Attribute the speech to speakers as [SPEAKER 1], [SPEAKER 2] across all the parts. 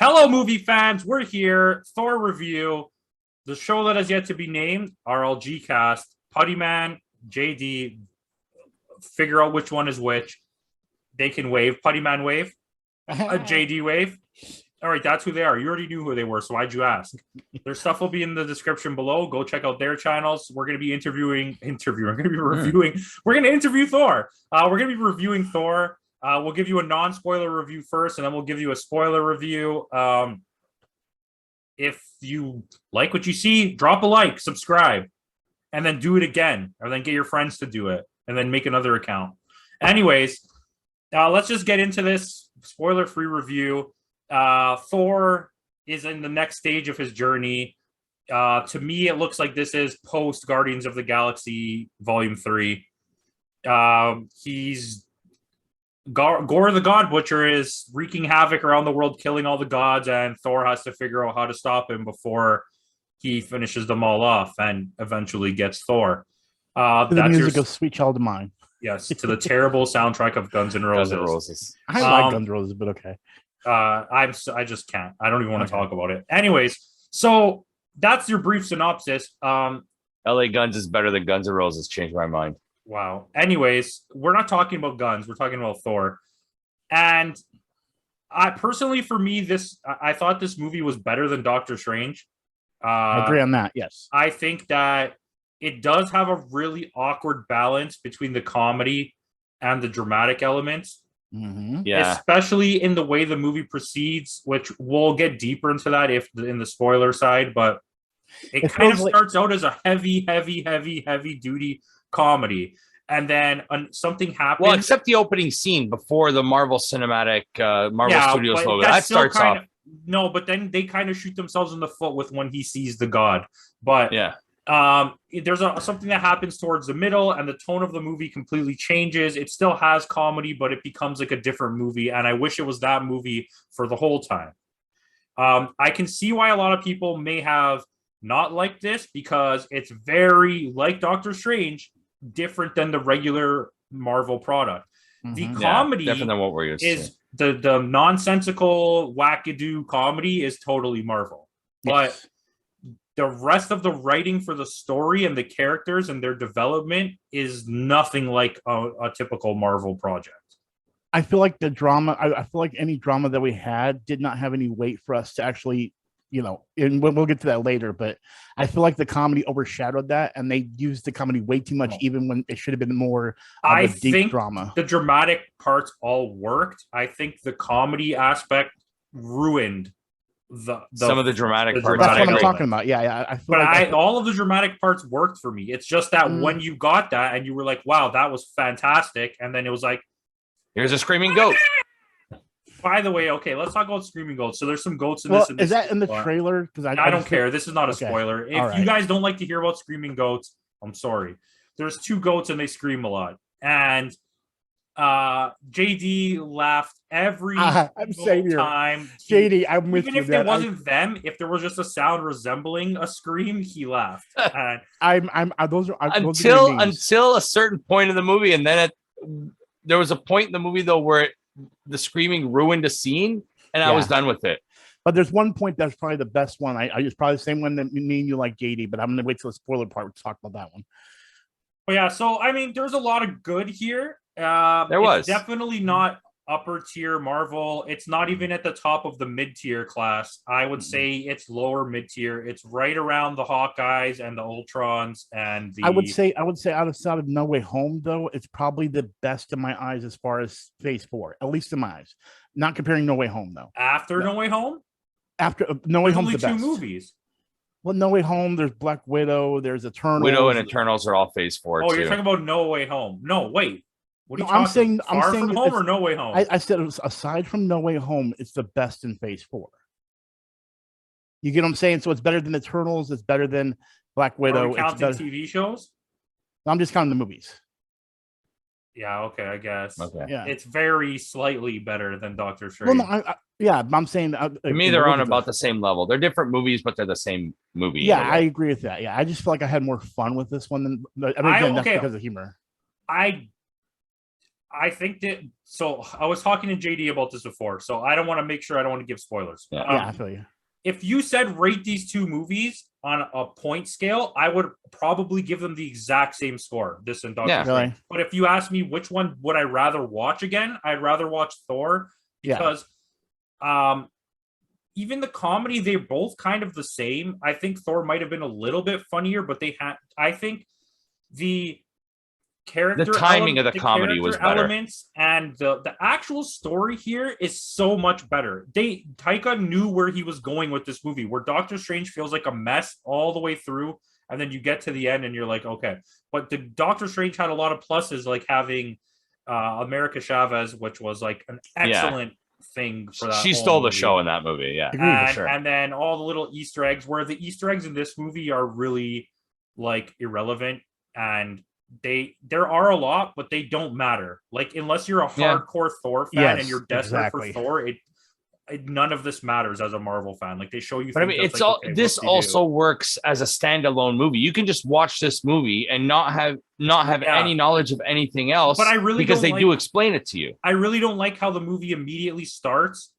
[SPEAKER 1] Hello, movie fans. We're here. Thor review. The show that has yet to be named, RLG cast. Puttyman, JD. Figure out which one is which. They can wave. Puttyman wave. A JD wave. All right, that's who they are. You already knew who they were, so why'd you ask? Their stuff will be in the description below. Go check out their channels. We're going to be reviewing. We're going to interview Thor. We're going to be reviewing Thor. We'll give you a non-spoiler review first, and then we'll give you a spoiler review. If you like what you see, drop a like, subscribe, and then do it again, or then get your friends to do it, and then make another account. Anyways, let's just get into this spoiler-free review. Thor is in the next stage of his journey. To me, it looks like this is post Guardians of the Galaxy Volume 3. He's Gore the God Butcher is wreaking havoc around the world, killing all the gods, and Thor has to figure out how to stop him before he finishes them all off and eventually gets Thor.
[SPEAKER 2] The music of Sweet Child of Mine.
[SPEAKER 1] Yes, to the terrible soundtrack of Guns N' Roses.
[SPEAKER 2] I like Guns N' Roses, but okay.
[SPEAKER 1] I just can't. I don't even want to talk about it. Anyways, so that's your brief synopsis.
[SPEAKER 3] LA Guns is better than Guns N' Roses. Changed my mind.
[SPEAKER 1] Wow. Anyways, we're not talking about guns. We're talking about Thor. And I personally, for me, I thought this movie was better than Doctor Strange.
[SPEAKER 2] I agree on that. Yes.
[SPEAKER 1] I think that it does have a really awkward balance between the comedy and the dramatic elements.
[SPEAKER 2] Mm-hmm.
[SPEAKER 3] Yeah.
[SPEAKER 1] Especially in the way the movie proceeds, which we'll get deeper into that in the spoiler side, but it kind of starts out as a heavy duty comedy, and then something happens.
[SPEAKER 3] Well, except the opening scene before the Marvel Cinematic Studios logo. That starts off.
[SPEAKER 1] No, but then they kind of shoot themselves in the foot with when he sees the god. But
[SPEAKER 3] yeah.
[SPEAKER 1] There's something that happens towards the middle, and the tone of the movie completely changes. It still has comedy, but it becomes like a different movie, and I wish it was that movie for the whole time. I can see why a lot of people may have not liked this, because it's very, like Doctor Strange, different than the regular Marvel product. Mm-hmm. The comedy
[SPEAKER 3] different than what we're used
[SPEAKER 1] is to. The nonsensical wackadoo comedy is totally Marvel. Yes. But the rest of the writing for the story and the characters and their development is nothing like a typical Marvel project.
[SPEAKER 2] I feel like the drama, I feel like any drama that we had did not have any weight for us to actually, and we'll get to that later, but I feel like the comedy overshadowed that, and they used the comedy way too much, even when it should have been more of a deep drama. The
[SPEAKER 1] dramatic parts all worked. I think the comedy aspect ruined
[SPEAKER 3] some of the dramatic parts.
[SPEAKER 2] That's what I'm talking about. Yeah. I feel
[SPEAKER 1] all of the dramatic parts worked for me. It's just that when you got that and you were like, wow, that was fantastic. And then it was like,
[SPEAKER 3] here's a screaming goat.
[SPEAKER 1] By the way, okay, let's talk about screaming goats. So there's some goats in this.
[SPEAKER 2] Is that in the trailer? Because I
[SPEAKER 1] don't care. This is not a spoiler. If you guys don't like to hear about screaming goats, I'm sorry. There's two goats and they scream a lot. And JD laughed every time.
[SPEAKER 2] JD, I'm with
[SPEAKER 1] even
[SPEAKER 2] you.
[SPEAKER 1] If there wasn't them, if there was just a sound resembling a scream, he laughed. And
[SPEAKER 3] until a certain point in the movie, and then there was a point in the movie though where the screaming ruined a scene, and I was done with it.
[SPEAKER 2] But there's one point that's probably the best one. I it's probably the same one that me and you like, JD, but I'm gonna wait till the spoiler part to talk about that one.
[SPEAKER 1] Well, yeah, so I mean, there's a lot of good here.
[SPEAKER 3] There was
[SPEAKER 1] definitely not upper tier Marvel. It's not even at the top of the mid tier class. I would say it's lower mid tier. It's right around the Hawkeyes and the Ultrons and the.
[SPEAKER 2] I would say out of No Way Home though, it's probably the best in my eyes as far as Phase 4, at least in my eyes. Not comparing No Way Home though.
[SPEAKER 1] After No Way Home.
[SPEAKER 2] After No Way Home,
[SPEAKER 1] only
[SPEAKER 2] the best.
[SPEAKER 1] 2 movies.
[SPEAKER 2] Well, No Way Home, there's Black Widow, there's Eternals.
[SPEAKER 3] Widow and Eternals are all Phase 4.
[SPEAKER 1] Oh, you're talking about No Way Home. No, wait. What are you
[SPEAKER 2] talking
[SPEAKER 1] about? Far From Home or No Way Home?
[SPEAKER 2] I said it was, aside from No Way Home, it's the best in Phase 4. You get what I'm saying? So it's better than Eternals. It's better than Black Widow.
[SPEAKER 1] Are we counting TV shows?
[SPEAKER 2] I'm just counting the movies.
[SPEAKER 1] Yeah, okay, I guess.
[SPEAKER 3] Okay.
[SPEAKER 2] Yeah.
[SPEAKER 1] It's very slightly better than Doctor Strange.
[SPEAKER 2] Well, no, I'm saying
[SPEAKER 3] to me they're on about the same level. They're different movies, but they're the same movie.
[SPEAKER 2] Yeah, I agree with that. Yeah, I just feel like I had more fun with this one than that's because of humor.
[SPEAKER 1] I think that. So I was talking to JD about this before, so I don't want to make sure I don't want to give spoilers.
[SPEAKER 3] Yeah.
[SPEAKER 2] Yeah, I feel you.
[SPEAKER 1] If you said rate these two movies on a point scale, I would probably give them the exact same score. This and Doctor
[SPEAKER 3] Yeah.
[SPEAKER 1] Strange.
[SPEAKER 2] Really?
[SPEAKER 1] But if you ask me which one would I rather watch again, I'd rather watch Thor
[SPEAKER 2] Yeah.
[SPEAKER 1] because even the comedy, they're both kind of the same. I think Thor might have been a little bit funnier, but I think the character
[SPEAKER 3] timing of the comedy was better.
[SPEAKER 1] elements and the actual story here is so much better. Taika knew where he was going with this movie, where Doctor Strange feels like a mess all the way through, and then you get to the end and you're like, okay. But the Doctor Strange had a lot of pluses, like having America Chavez, which was like an excellent thing for that.
[SPEAKER 3] She stole the show in that movie. Yeah.
[SPEAKER 2] Agree, for sure.
[SPEAKER 1] And then all the little Easter eggs, where the Easter eggs in this movie are really like irrelevant, and there are a lot, but they don't matter. Like, unless you're a hardcore Thor fan and you're desperate for Thor, none of this matters as a Marvel fan. Like, they show you.
[SPEAKER 3] But I mean, it's like, okay, this also works as a standalone movie. You can just watch this movie and not have any knowledge of anything else. But I really because they do explain it to you.
[SPEAKER 1] I really don't like how the movie immediately starts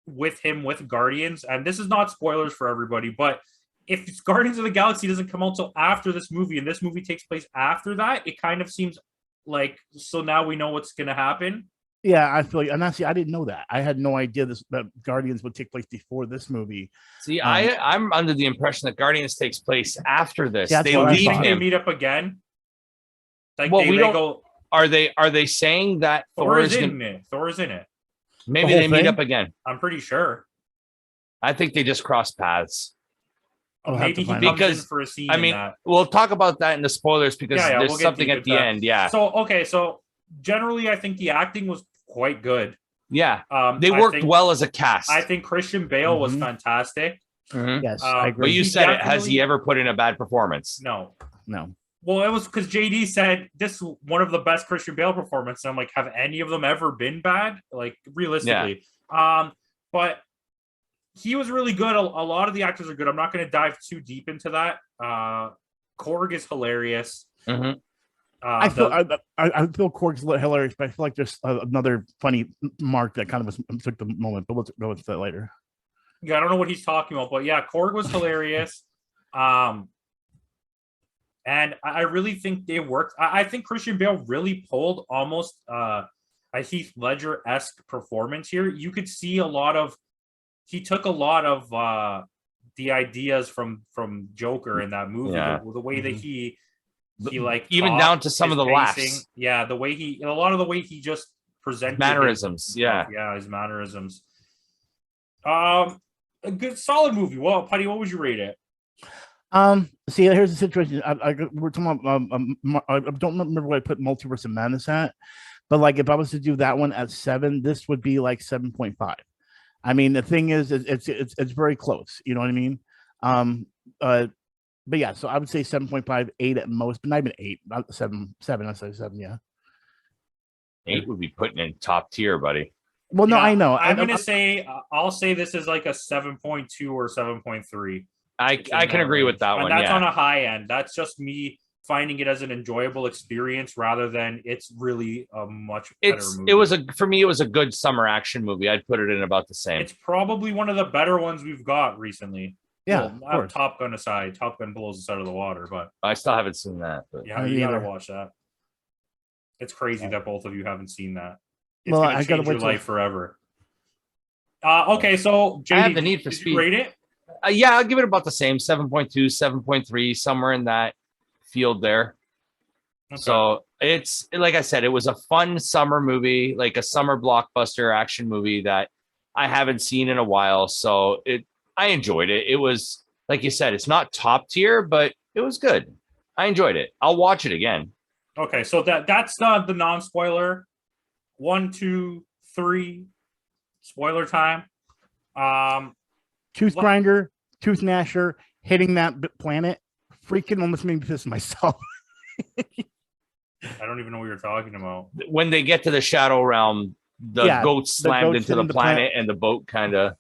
[SPEAKER 1] with him with Guardians, and this is not spoilers for everybody, but if Guardians of the Galaxy doesn't come out till after this movie, and this movie takes place after that, it kind of seems like, so now we know what's going to happen.
[SPEAKER 2] Yeah, I feel like, and actually, I didn't know that. I had no idea that Guardians would take place before this movie.
[SPEAKER 3] See, I'm under the impression that Guardians takes place after this.
[SPEAKER 2] Yeah,
[SPEAKER 3] they leave him.
[SPEAKER 1] They meet up again. Like,
[SPEAKER 3] well, we don't. Go, are they saying that
[SPEAKER 1] Thor is in it? Thor is in it.
[SPEAKER 3] Maybe they meet up again.
[SPEAKER 1] I'm pretty sure.
[SPEAKER 3] I think they just cross paths.
[SPEAKER 1] Maybe he comes in for a scene.
[SPEAKER 3] I mean, we'll talk about that in the spoilers because there's
[SPEAKER 1] we'll
[SPEAKER 3] something at the end. Yeah.
[SPEAKER 1] So generally, I think the acting was quite good.
[SPEAKER 3] Yeah. They worked well as a cast.
[SPEAKER 1] I think Christian Bale was fantastic.
[SPEAKER 2] Mm-hmm. Yes, I agree.
[SPEAKER 3] But you said it. Has he ever put in a bad performance?
[SPEAKER 1] No.
[SPEAKER 2] Well,
[SPEAKER 1] it was because JD said this is one of the best Christian Bale performances. I'm like, have any of them ever been bad? Like, realistically. Yeah. But he was really good. A lot of the actors are good. I'm not going to dive too deep into that. Korg is hilarious.
[SPEAKER 2] Mm-hmm. I feel Korg's hilarious, but I feel like there's another funny mark that kind of took the moment. But we'll go into that later.
[SPEAKER 1] Yeah, I don't know what he's talking about, but yeah, Korg was hilarious. And I really think they worked. I think Christian Bale really pulled almost a Heath Ledger-esque performance here. You could see he took a lot of the ideas from Joker in that movie. Yeah. The way that he like
[SPEAKER 3] even down to some of the laughs.
[SPEAKER 1] Yeah, the way a lot of the way he just presented
[SPEAKER 3] mannerisms.
[SPEAKER 1] His mannerisms. A good solid movie. Well, Putty, what would you rate it?
[SPEAKER 2] See, here's the situation. We're talking about. I don't remember what I put Multiverse of Madness at, but like if I was to do that one at 7, this would be like 7.5. I mean, the thing is, it's very close. You know what I mean? But yeah, so I would say 7.5, 8 at most, but not even 8, not 7. I'd say 7. Yeah,
[SPEAKER 3] 8 would be putting in top tier, buddy.
[SPEAKER 2] Well, no, I know.
[SPEAKER 1] I'm gonna say I'll say this is like a 7.2 or 7.3.
[SPEAKER 3] I can agree with that one.
[SPEAKER 1] That's on a high end. That's just me finding it as an enjoyable experience rather than it's really a much better movie.
[SPEAKER 3] For me, it was a good summer action movie. I'd put it in about the same.
[SPEAKER 1] It's probably one of the better ones we've got recently.
[SPEAKER 2] Yeah,
[SPEAKER 1] well, Top Gun aside, Top Gun blows us out of the water, but
[SPEAKER 3] I still haven't seen that. But
[SPEAKER 1] yeah, you gotta watch that. It's crazy that both of you haven't seen that. It's gonna change your life forever. Okay, so JD,
[SPEAKER 3] I have the Need for Speed.
[SPEAKER 1] Rate it?
[SPEAKER 3] Yeah, I'll give it about the same, 7.2, 7.3, somewhere in that field there. Okay. So it's like I said, it was a fun summer movie, like a summer blockbuster action movie that I haven't seen in a while. So I enjoyed it. It was, like you said, it's not top tier, but it was good. I enjoyed it. I'll watch it again.
[SPEAKER 1] Okay, so that's the non-spoiler. 1, 2, 3, spoiler time.
[SPEAKER 2] Tooth grinder, tooth gnasher, hitting that planet, freaking almost made me piss myself.
[SPEAKER 1] I don't even know what you're talking about.
[SPEAKER 3] When they get to the Shadow Realm, the goat slammed into the planet and the boat kind of.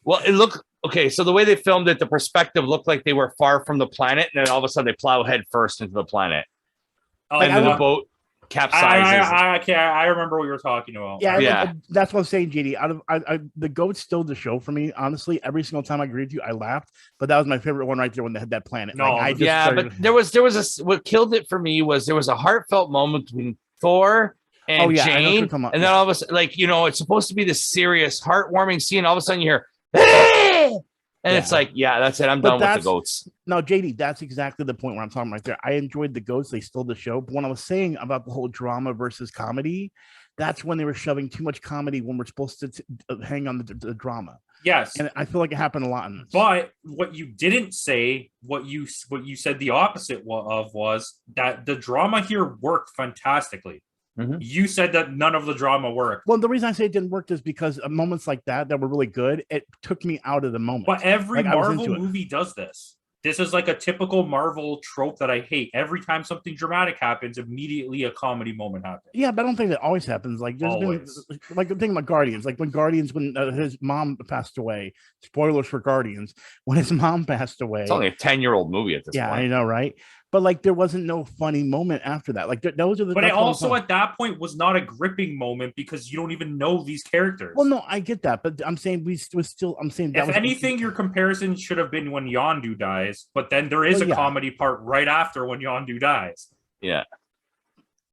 [SPEAKER 3] Well, it looked okay. So the way they filmed it, the perspective looked like they were far from the planet, and then all of a sudden they plow head first into the planet. and then the boat capsizes.
[SPEAKER 1] I remember what you were talking about.
[SPEAKER 2] Yeah. That's what I'm saying, JD. Out of the goat stole the show for me. Honestly, every single time I agreed with you, I laughed. But that was my favorite one right there when they had that planet.
[SPEAKER 1] No,
[SPEAKER 2] but
[SPEAKER 3] there was what killed it for me was there was a heartfelt moment between Thor and Jane, and then all of a sudden, like, you know, it's supposed to be this serious, heartwarming scene. All of a sudden, you hear, hey! And it's like, that's it. I'm done with the goats.
[SPEAKER 2] No, JD, that's exactly the point where I'm talking right there. I enjoyed the goats. They stole the show. But when I was saying about the whole drama versus comedy, that's when they were shoving too much comedy when we're supposed to hang on the drama.
[SPEAKER 1] Yes.
[SPEAKER 2] And I feel like it happened a lot in this.
[SPEAKER 1] But what you didn't say, what you said the opposite of was that the drama here worked fantastically. Mm-hmm. You said that none of the drama worked.
[SPEAKER 2] Well, the reason I say it didn't work is because moments like that were really good, it took me out of the moment.
[SPEAKER 1] But every Marvel movie does this. This is like a typical Marvel trope that I hate. Every time something dramatic happens, immediately a comedy moment happens.
[SPEAKER 2] Yeah, but I don't think that always happens. Like there's been like the thing about Guardians, like when his mom passed away. Spoilers for Guardians. When his mom passed away,
[SPEAKER 3] it's only a 10-year-old movie at this point.
[SPEAKER 2] Yeah, I know, right? But like there wasn't no funny moment after that. Like those are the.
[SPEAKER 1] But it also at that point was not a gripping moment because you don't even know these characters.
[SPEAKER 2] Well, no, I get that, but I'm saying I'm saying
[SPEAKER 1] that if anything, your comparison should have been when Yondu dies. But then there is a comedy part right after when Yondu dies.
[SPEAKER 3] Yeah.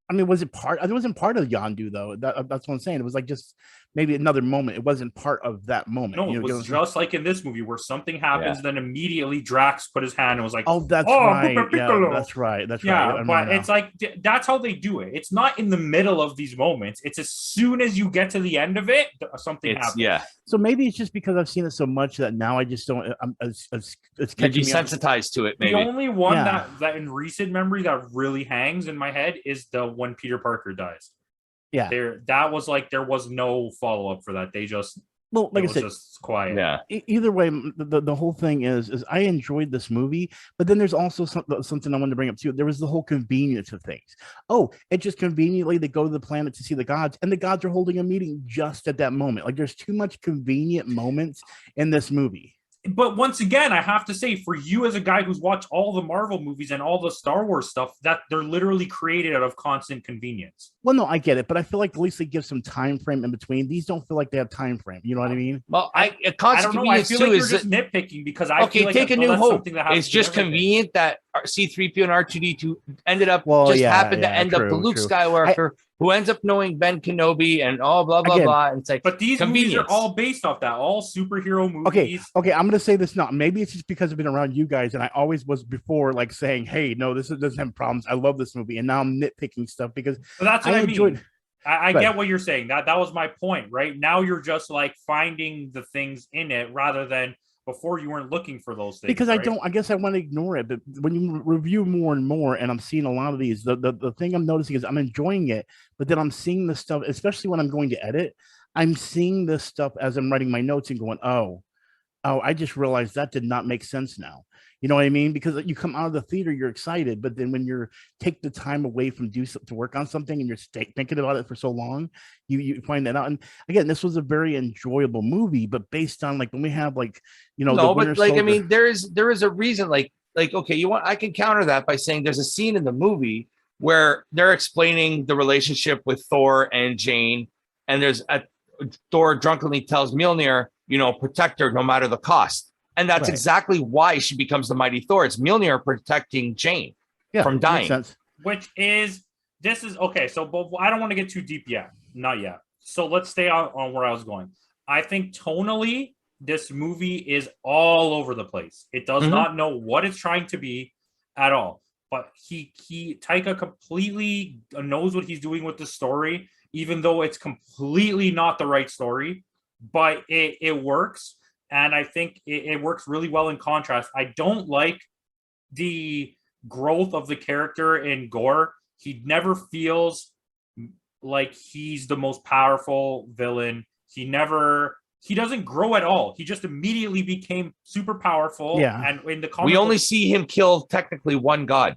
[SPEAKER 2] I mean, was it part? It wasn't part of Yondu though. That's what I'm saying. It was like just maybe another moment. It wasn't part of that moment.
[SPEAKER 1] No,
[SPEAKER 2] it
[SPEAKER 1] was just like in this movie where something happens, then immediately Drax put his hand and was like,
[SPEAKER 2] "Oh, that's right. Yeah, that's right. That's right."
[SPEAKER 1] Yeah, but it's like that's how they do it. It's not in the middle of these moments. It's as soon as you get to the end of it, something happens.
[SPEAKER 3] Yeah.
[SPEAKER 2] So maybe it's just because I've seen it so much that now I just don't. It's
[SPEAKER 3] you're desensitized to it. Maybe
[SPEAKER 1] the only one that in recent memory that really hangs in my head is the when Peter Parker dies.
[SPEAKER 2] Yeah,
[SPEAKER 1] there was no follow up for that. They just
[SPEAKER 2] like I said,
[SPEAKER 1] just quiet.
[SPEAKER 3] Yeah.
[SPEAKER 2] Either way, the whole thing is I enjoyed this movie, but then there's also something I wanted to bring up too. There was the whole convenience of things. Oh, it just conveniently they go to the planet to see the gods, and the gods are holding a meeting just at that moment. Like there's too much convenient moments in this movie.
[SPEAKER 1] But once again, I have to say, for you as a guy who's watched all the Marvel movies and all the Star Wars stuff, that they're literally created out of constant convenience.
[SPEAKER 2] Well, no, I get it, but I feel like at least they give some time frame in between. These don't feel like they have time frame. You know what I mean?
[SPEAKER 3] Well, I don't know.
[SPEAKER 1] I feel like you're just nitpicking because I feel like
[SPEAKER 3] take a new hope. It's just convenient that C-3PO and R2D2 ended up happened to end up with Luke Skywalker, who ends up knowing Ben Kenobi and all blah blah blah. And it's like,
[SPEAKER 1] but these movies are all based off that, all superhero movies.
[SPEAKER 2] Okay, I'm gonna say this now. Maybe it's just because I've been around you guys, and I always was before like saying, "Hey, no, this doesn't have problems. I love this movie," and now I'm nitpicking stuff because
[SPEAKER 1] that's what I mean. I get what you're saying. That was my point, right? Now you're just like finding the things in it rather than before you weren't looking for those things.
[SPEAKER 2] Because I guess I want to ignore it. But when you review more and more, and I'm seeing a lot of these, the thing I'm noticing is I'm enjoying it, but then I'm seeing the stuff, especially when I'm going to edit, I'm seeing this stuff as I'm writing my notes and going, oh, I just realized that did not make sense now. You know what I mean? Because you come out of the theater, you're excited, but then when you're take the time away from to work on something and you're thinking about it for so long, you find that out. And again, this was a very enjoyable movie, but based on like when we have like,
[SPEAKER 3] but like, I mean, there is a reason like, okay, I can counter that by saying there's a scene in the movie where they're explaining the relationship with Thor and Jane. And Thor drunkenly tells Mjolnir, protect her no matter the cost. And that's exactly why she becomes the mighty Thor. It's Mjolnir protecting Jane from dying.
[SPEAKER 1] This is okay. So, but I don't want to get too deep yet. Not yet. So let's stay on where I was going. I think tonally, this movie is all over the place. It does not know what it's trying to be at all. But Taika completely knows what he's doing with the story, even though it's completely not the right story. But it works. And I think it works really well in contrast. I don't like the growth of the character in Gore. He never feels like he's the most powerful villain. He doesn't grow at all. He just immediately became super powerful.
[SPEAKER 2] Yeah.
[SPEAKER 1] And in the comic
[SPEAKER 3] we only see him kill technically one god.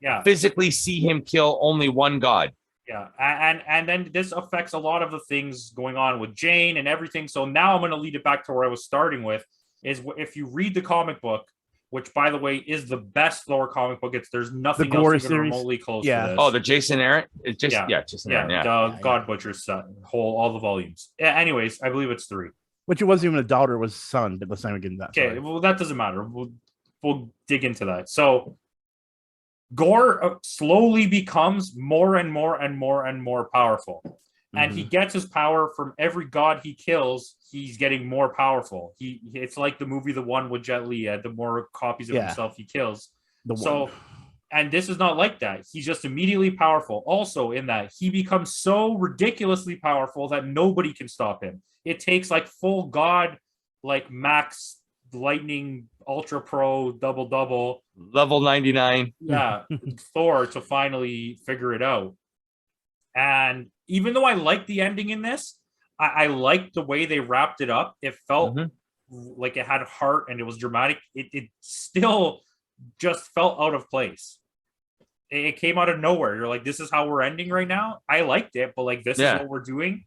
[SPEAKER 1] Yeah.
[SPEAKER 3] Physically see him kill only one god.
[SPEAKER 1] Yeah, and then this affects a lot of the things going on with Jane and everything. So now I'm going to lead it back to where I was starting with, is if you read the comic book, which by the way is the best Thor comic book. There's nothing else
[SPEAKER 2] gore
[SPEAKER 1] even
[SPEAKER 2] series.
[SPEAKER 1] remotely close
[SPEAKER 2] Yeah.
[SPEAKER 1] to this.
[SPEAKER 3] Oh, the Jason Aaron. It's just Jason Aaron. Yeah.
[SPEAKER 1] God Butcher's son, all the volumes. Yeah, anyways, I believe it's 3.
[SPEAKER 2] Which it wasn't even a daughter, it was son, but let's not even get into that.
[SPEAKER 1] Okay, well that doesn't matter. We'll dig into that. So Gore slowly becomes more and more and more and more powerful. And he gets his power from every god he kills. He's getting more powerful. It's like the movie The One with Jet Li. The more copies of himself he kills. And this is not like that. He's just immediately powerful. Also, in that he becomes so ridiculously powerful that nobody can stop him. It takes like full god, like max lightning, ultra pro, double
[SPEAKER 3] level 99.
[SPEAKER 1] Yeah, Thor to finally figure it out. And even though I like the ending in this, I liked the way they wrapped it up. It felt like it had heart and it was dramatic. It still just felt out of place. It came out of nowhere. You're like, this is how we're ending right now. I liked it, but like, this is what we're doing.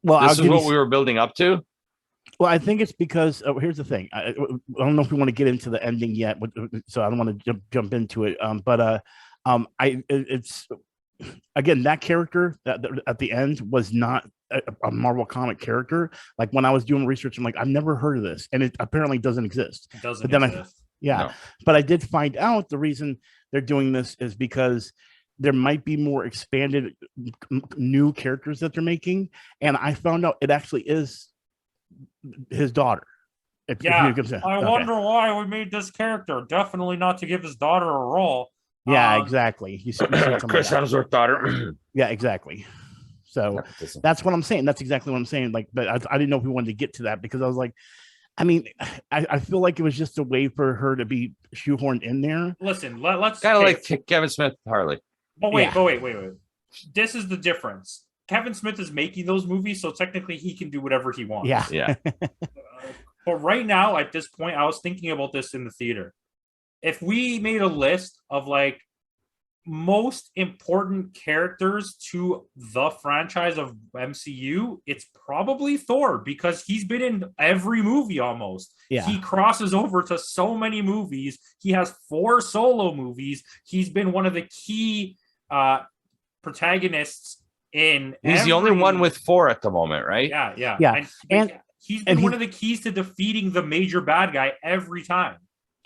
[SPEAKER 3] Well, this is what we were building up to.
[SPEAKER 2] Well, I think it's because here's the thing. I don't know if we want to get into the ending yet, so I don't want to jump into it. It's again, that character that at the end was not a Marvel comic character. Like when I was doing research, I'm like, I've never heard of this, and it apparently doesn't exist.
[SPEAKER 1] It doesn't exist.
[SPEAKER 2] But I did find out the reason they're doing this is because there might be more expanded new characters that they're making, and I found out it actually is his daughter.
[SPEAKER 1] I wonder why we made this character. Definitely not to give his daughter a role.
[SPEAKER 2] Yeah, exactly. You said
[SPEAKER 3] Chris Hemsworth's daughter.
[SPEAKER 2] Yeah, exactly. So that's what I'm saying. That's exactly what I'm saying. Like, but I didn't know if we wanted to get to that because I was like, I mean, I feel like it was just a way for her to be shoehorned in there.
[SPEAKER 1] Listen, let's
[SPEAKER 3] kind of like Kevin Smith Harley.
[SPEAKER 1] But wait. This is the difference. Kevin Smith is making those movies, so technically he can do whatever he wants.
[SPEAKER 3] Yeah.
[SPEAKER 1] But right now, at this point, I was thinking about this in the theater. If we made a list of like most important characters to the franchise of MCU, it's probably Thor because he's been in every movie almost.
[SPEAKER 2] Yeah.
[SPEAKER 1] He crosses over to so many movies. He has 4 solo movies. He's been one of the key protagonists in
[SPEAKER 3] He's the only one with 4 at the moment, right?
[SPEAKER 1] Yeah. And he's been one of the keys to defeating the major bad guy every time.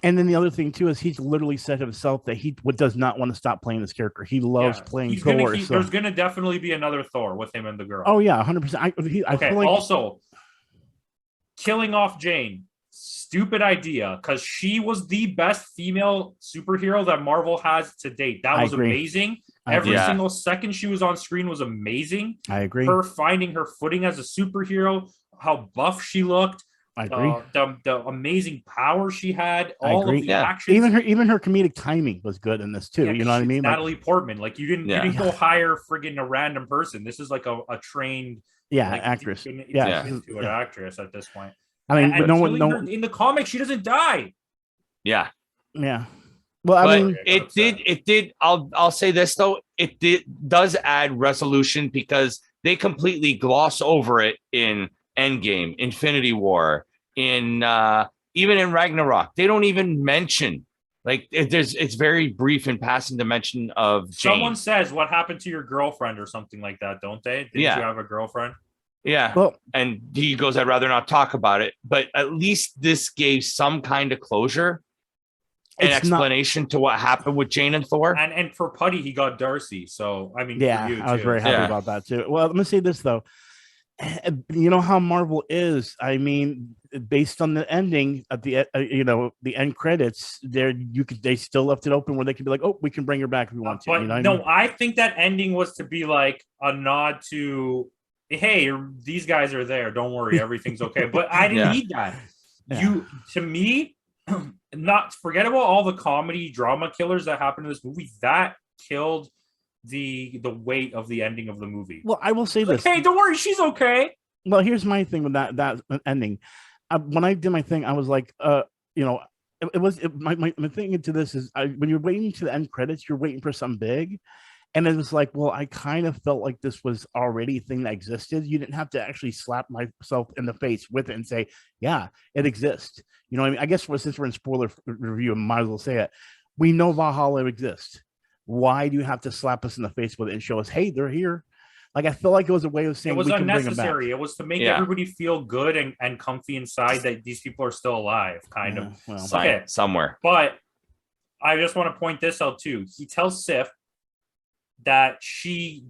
[SPEAKER 2] And then the other thing too is he's literally said himself that he does not want to stop playing this character. He loves playing Thor.
[SPEAKER 1] There's going to definitely be another Thor with him and the girl.
[SPEAKER 2] Oh yeah, 100%. I feel like
[SPEAKER 1] also killing off Jane, stupid idea because she was the best female superhero that Marvel has to date. That was amazing. Every single second she was on screen was amazing.
[SPEAKER 2] I agree.
[SPEAKER 1] Her finding her footing as a superhero, how buff she looked.
[SPEAKER 2] I agree.
[SPEAKER 1] The amazing power she had, all of the actions.
[SPEAKER 2] Even her comedic timing was good in this too. You know what I mean?
[SPEAKER 1] Natalie Portman. Like you didn't go hire friggin' a random person. This is like a trained
[SPEAKER 2] actress.
[SPEAKER 1] Into an actress at this point.
[SPEAKER 2] I mean, but no one
[SPEAKER 1] in the comics she doesn't die.
[SPEAKER 3] Yeah.
[SPEAKER 2] Yeah. Well, I mean,
[SPEAKER 3] it did. I'll say this though, does add resolution because they completely gloss over it in Endgame, Infinity War, in even in Ragnarok. They don't even mention it's very brief in passing the mention of Jane.
[SPEAKER 1] Someone says what happened to your girlfriend or something like that, don't they? Did you have a girlfriend?
[SPEAKER 3] Yeah. Well, and he goes, I'd rather not talk about it, but at least this gave some kind of closure. An explanation to what happened with Jane and Thor.
[SPEAKER 1] And for Putty, he got Darcy. So I mean,
[SPEAKER 2] I was very happy about that too. Well, let me say this though. You know how Marvel is. I mean, based on the ending at the the end credits, they still left it open where they could be like, oh, we can bring her back if we want to.
[SPEAKER 1] But I think that ending was to be like a nod to, hey, these guys are there. Don't worry, everything's okay. But I didn't need that. To me, not forget about all the comedy drama killers that happened in this movie. That killed the weight of the ending of the movie.
[SPEAKER 2] Well, I will say this.
[SPEAKER 1] Hey, don't worry, she's okay.
[SPEAKER 2] Well, here's my thing with that ending. When I did my thing, I was like, my thing into this is when you're waiting to the end credits, you're waiting for something big. And it was like, well, I kind of felt like this was already a thing that existed. You didn't have to actually slap myself in the face with it and say, yeah, it exists. You know what I mean? I guess since we're in spoiler review, I might as well say it. We know Valhalla exists. Why do you have to slap us in the face with it and show us, hey, they're here? Like, I feel like it was a way of saying
[SPEAKER 1] it was
[SPEAKER 2] we can bring them
[SPEAKER 1] unnecessary.
[SPEAKER 2] back.
[SPEAKER 1] It was to make everybody feel good and comfy inside that these people are still alive, kind of.
[SPEAKER 2] Well,
[SPEAKER 1] Okay.
[SPEAKER 3] Somewhere.
[SPEAKER 1] But I just want to point this out too. He tells Sif that she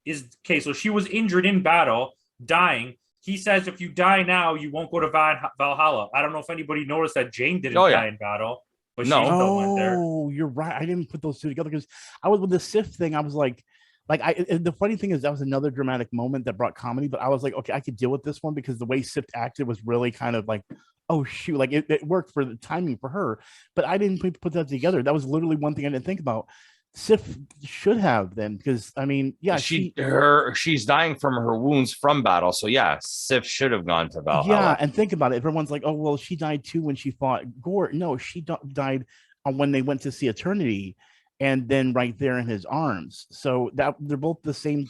[SPEAKER 1] is okay. So she was injured in battle, dying. He says, if you die now, you won't go to Valhalla. I don't know if anybody noticed that Jane didn't die in battle, but she still went there.
[SPEAKER 2] Oh, you're right. I didn't put those two together because I was with the Sif thing. I was like the funny thing is that was another dramatic moment that brought comedy, but I was like, okay, I could deal with this one because the way Sif acted was really kind of like, oh shoot, like it worked for the timing for her, but I didn't put that together. That was literally one thing I didn't think about. Sif should have then, because I mean, yeah,
[SPEAKER 3] she's dying from her wounds from battle, so yeah, Sif should have gone to Valhalla.
[SPEAKER 2] Yeah, and think about it. Everyone's like, oh well, she died too when she fought Gore. No, she died when they went to see Eternity, and then right there in his arms. So that they're both the same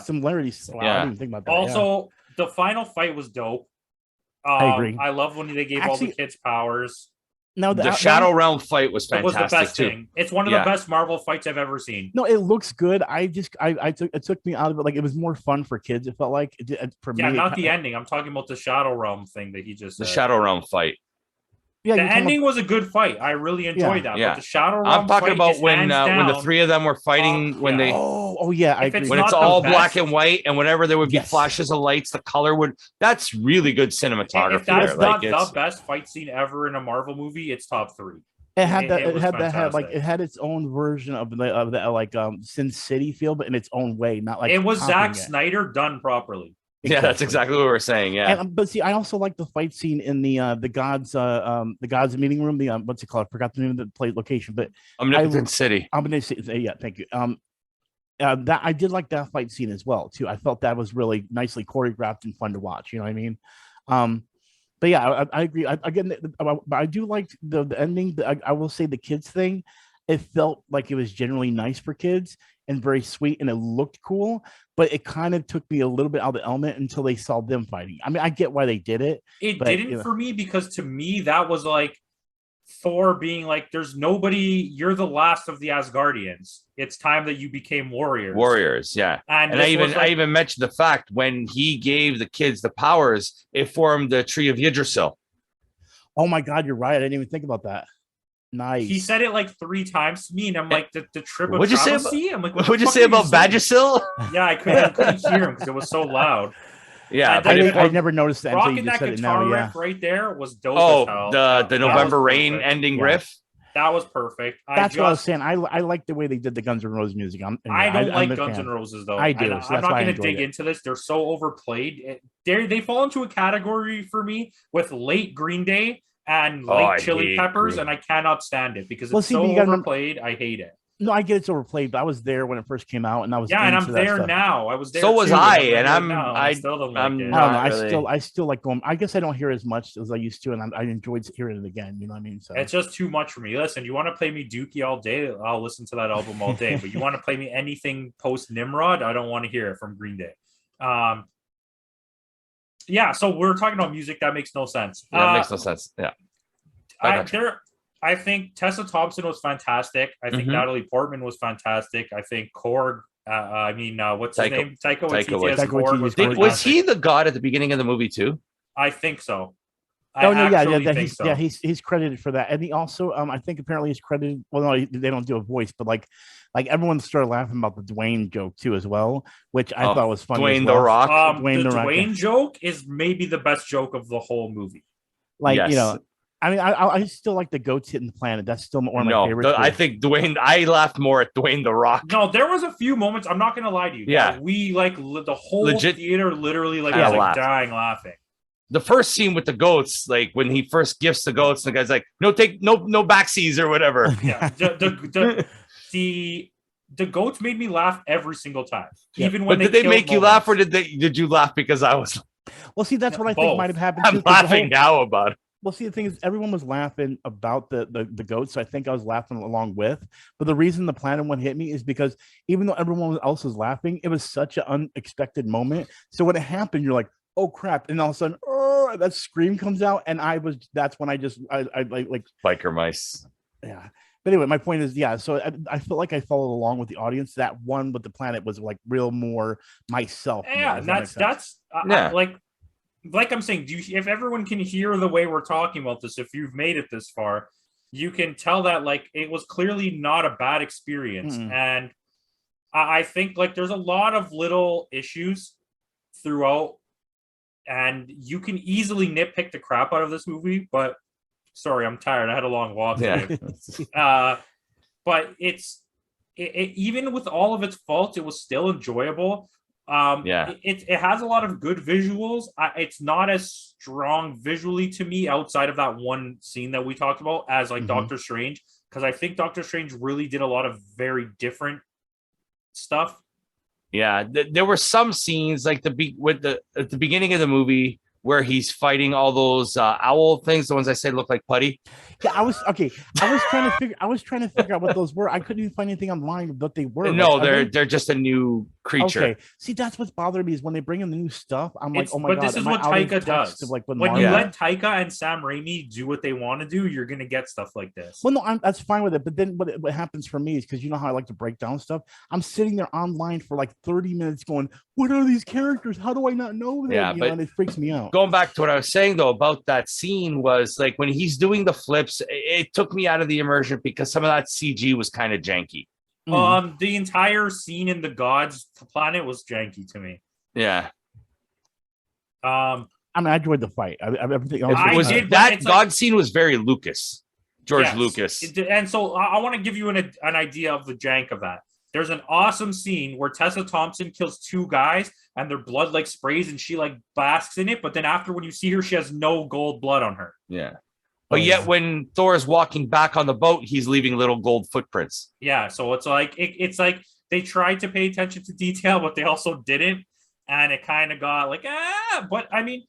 [SPEAKER 2] similarities. Wow, I didn't even think about that.
[SPEAKER 1] Also, the final fight was dope.
[SPEAKER 2] I agree.
[SPEAKER 1] I love when they gave all the kids powers.
[SPEAKER 2] Now
[SPEAKER 3] the Shadow Realm fight was fantastic.
[SPEAKER 1] It was the best thing. It's one of the best Marvel fights I've ever seen.
[SPEAKER 2] No, it looks good. It took me out of it. Like, it was more fun for kids. It felt like for me.
[SPEAKER 1] Yeah, not the ending. I'm talking about the Shadow Realm thing that he just said.
[SPEAKER 3] The Shadow Realm fight.
[SPEAKER 1] Yeah, the ending was a good fight. I really enjoyed that.
[SPEAKER 3] Yeah.
[SPEAKER 1] But the Shadow Realm
[SPEAKER 3] I'm talking about when the 3 of them were fighting when they.
[SPEAKER 2] Oh yeah,
[SPEAKER 3] when it's all black and white, and whenever there would be flashes of lights, the color would. That's really good cinematography.
[SPEAKER 1] If that's not the best fight scene ever in a Marvel movie, it's top 3.
[SPEAKER 2] It had its own version of the Sin City feel, but in its own way, not like
[SPEAKER 1] it was Zack Snyder done properly.
[SPEAKER 3] Yeah, that's exactly what we're saying. Yeah,
[SPEAKER 2] but see, I also like the fight scene in the gods meeting room. The what's it called? I forgot the name of the place location, but
[SPEAKER 3] Omnipotent City.
[SPEAKER 2] Yeah, thank you. That I did like that fight scene as well too. I felt that was really nicely choreographed and fun to watch. You know what I mean? But yeah, I agree. I do like the ending. I will say the kids thing. It felt like it was generally nice for kids and very sweet, and it looked cool. But it kind of took me a little bit out of the element until they saw them fighting. I mean, I get why they did it.
[SPEAKER 1] It didn't for me, because to me that was like Thor being like, "There's nobody. You're the last of the Asgardians. It's time that you became warriors."
[SPEAKER 3] Warriors, yeah. And I even mentioned the fact when he gave the kids the powers, it formed the tree of Yggdrasil.
[SPEAKER 2] Oh my God, you're right. I didn't even think about that. Nice.
[SPEAKER 1] He said it like 3 times to me, and I'm like, the trip of
[SPEAKER 3] what'd you
[SPEAKER 1] travesty?
[SPEAKER 3] I'm like, what'd you say about Vagisil?
[SPEAKER 1] Yeah, I couldn't hear him because it was so loud.
[SPEAKER 3] Yeah,
[SPEAKER 2] I never noticed that until you just said it now.
[SPEAKER 1] Riff right there was dope as hell.
[SPEAKER 3] The November Rain ending riff.
[SPEAKER 1] That was perfect.
[SPEAKER 2] That's what I was saying. I like the way they did the Guns N' Roses music.
[SPEAKER 1] I don't like Guns N' Roses though.
[SPEAKER 2] I do.
[SPEAKER 1] I'm not going to dig into this. They're so overplayed. They fall into a category for me with late Green Day and late Chili Peppers, and I cannot stand it because it's so overplayed. I hate it.
[SPEAKER 2] No, I get it's overplayed, but I was there when it first came out, and I was
[SPEAKER 1] and I'm there now. I was there.
[SPEAKER 3] So was I, and
[SPEAKER 1] I still don't like it.
[SPEAKER 2] I don't know. I still like going. I guess I don't hear as much as I used to, and I enjoyed hearing it again. You know what I mean? So
[SPEAKER 1] it's just too much for me. Listen, you want to play me Dookie all day? I'll listen to that album all day. But you want to play me anything post Nimrod? I don't want to hear it from Green Day. Yeah. So we're talking about music that makes no sense.
[SPEAKER 3] That makes no sense. Yeah.
[SPEAKER 1] I think Tessa Thompson was fantastic. I think Natalie Portman was fantastic. I think Korg. What's his name? Taika Waititi.
[SPEAKER 3] Was he the god at the beginning of the movie too?
[SPEAKER 1] I think so.
[SPEAKER 2] He's credited for that, and he also, I think apparently he's credited. Well, no, they don't do a voice, but like everyone started laughing about the Dwayne joke too as well, which I thought was funny.
[SPEAKER 3] Dwayne the Rock.
[SPEAKER 1] Dwayne joke is maybe the best joke of the whole movie.
[SPEAKER 2] I mean, I still like the goats hitting the planet. That's still one of my favorites.
[SPEAKER 3] I think Dwayne. I laughed more at Dwayne the Rock.
[SPEAKER 1] No, there was a few moments. I'm not going to lie to you.
[SPEAKER 3] Yeah,
[SPEAKER 1] we the whole theater literally was dying laughing.
[SPEAKER 3] The first scene with the goats, like when he first gifts the goats, the guy's like, no backsies or whatever.
[SPEAKER 1] Yeah, the goats made me laugh every single time. Yeah. Even when
[SPEAKER 3] did they make you laugh, or did you laugh because I was?
[SPEAKER 2] Well, see, that's what I think might have happened.
[SPEAKER 3] I'm laughing now about it.
[SPEAKER 2] Well, see, the thing is, everyone was laughing about the goats, so I think I was laughing along with. But the reason the planet one hit me is because even though everyone else was laughing, it was such an unexpected moment. So when it happened, you're like, "Oh crap!" And all of a sudden, oh, that scream comes out, and that's when I like
[SPEAKER 3] biker mice.
[SPEAKER 2] Yeah. But anyway, my point is, yeah. So I felt like I followed along with the audience. That one with the planet was like real more myself.
[SPEAKER 1] Yeah, and that's
[SPEAKER 3] Yeah.
[SPEAKER 1] like I'm saying, if everyone can hear the way we're talking about this, if you've made it this far, you can tell that like it was clearly not a bad experience. And I think like there's a lot of little issues throughout, and you can easily nitpick the crap out of this movie. But sorry, I'm tired. I had a long walk today. But it even with all of its faults, it was still enjoyable. It has a lot of good visuals. It's not as strong visually to me outside of that one scene that we talked about as like Doctor Strange, because I think Doctor Strange really did a lot of very different stuff.
[SPEAKER 3] Yeah, there were some scenes like at the beginning of the movie where he's fighting all those owl things, the ones I said look like Putty.
[SPEAKER 2] Yeah, I was trying to figure out what those were. I couldn't even find anything online of what they were.
[SPEAKER 3] No, like, they're just a new creature.
[SPEAKER 2] Okay. See, that's what's bothering me is when they bring in the new stuff. I'm like, oh my god.
[SPEAKER 1] But this is what Taika does.
[SPEAKER 2] Like when
[SPEAKER 1] you let Taika and Sam Raimi do what they want to do, you're gonna get stuff like this.
[SPEAKER 2] Well, no, that's fine with it. But then what happens for me is, because you know how I like to break down stuff. I'm sitting there online for like 30 minutes going, what are these characters? How do I not know them?
[SPEAKER 3] Yeah, but
[SPEAKER 2] and it freaks me out.
[SPEAKER 3] Going back to what I was saying though about that scene was like when he's doing the flips, it took me out of the immersion because some of that CG was kind of janky.
[SPEAKER 1] The entire scene in the Gods planet was janky to me.
[SPEAKER 3] Yeah.
[SPEAKER 2] I mean, I enjoyed the fight. Everything else
[SPEAKER 3] that God scene was very George Lucas.
[SPEAKER 1] And so I want to give you an idea of the jank of that. There's an awesome scene where Tessa Thompson kills two guys and their blood like sprays and she like basks in it. But then after, when you see her, she has no gold blood on her.
[SPEAKER 3] Yeah. But yet when Thor is walking back on the boat, he's leaving little gold footprints.
[SPEAKER 1] Yeah. So it's like, it's like they tried to pay attention to detail, but they also didn't. And it kind of got like, but I mean,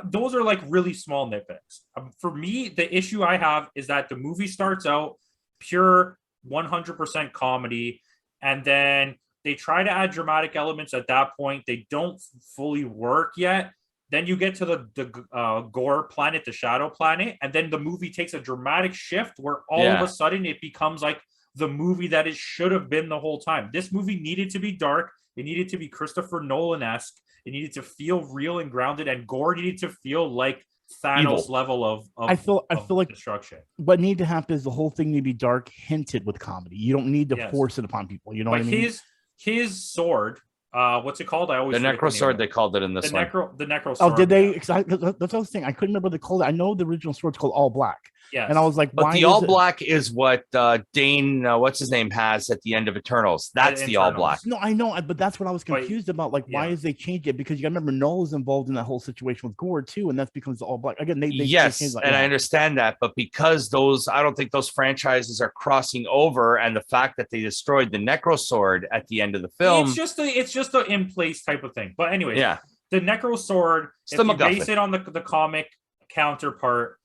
[SPEAKER 1] those are like really small nitpicks. For me, the issue I have is that the movie starts out pure 100% comedy, and then they try to add dramatic elements at that point. They don't fully work yet. Then you get to the gore planet, the shadow planet, and then the movie takes a dramatic shift where all of a sudden it becomes like the movie that it should have been the whole time. This movie needed to be dark. It needed to be Christopher Nolan-esque. It needed to feel real and grounded, and gore needed to feel like Thanos level of I feel like destruction.
[SPEAKER 2] What need to happen is the whole thing need to be dark, hinted with comedy. You don't need to force it upon people. You know what I mean?
[SPEAKER 1] His sword, what's it called? I always
[SPEAKER 3] the necro sword. They called it in this one.
[SPEAKER 1] The necro sword.
[SPEAKER 2] Oh, did they? That's what I was saying. I couldn't remember what they called it. I know the original sword's called all black.
[SPEAKER 1] Yeah,
[SPEAKER 2] and I was like,
[SPEAKER 3] but the all black is what Dane, what's his name, has at the end of Eternals. That's the all black.
[SPEAKER 2] No, I know, but that's what I was confused about. Like, why is they changed it? Because you got to remember, Noel is involved in that whole situation with Gore too, and that becomes the all black again. They
[SPEAKER 3] I understand that, but because I don't think those franchises are crossing over, and the fact that they destroyed the necro sword at the end of the film,
[SPEAKER 1] it's just a in place type of thing. But anyways, the necro sword, if you base it on the comic counterpart,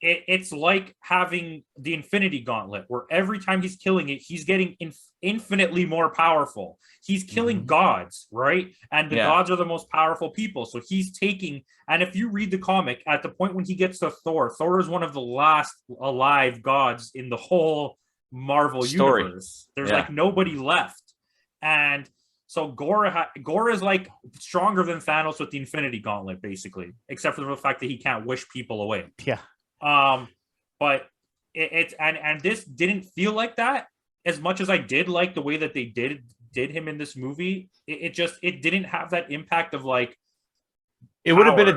[SPEAKER 1] it's like having the Infinity Gauntlet, where every time he's killing it, he's getting infinitely more powerful. He's killing gods, right? And the gods are the most powerful people. So he's taking, and if you read the comic, at the point when he gets to Thor is one of the last alive gods in the whole Marvel universe. There's like nobody left. And so Gore is like stronger than Thanos with the Infinity Gauntlet, basically, except for the fact that he can't wish people away.
[SPEAKER 2] Yeah.
[SPEAKER 1] But it's and this didn't feel like that as much as I did like the way that they did him in this movie. It didn't have that impact of like.
[SPEAKER 3] It would have been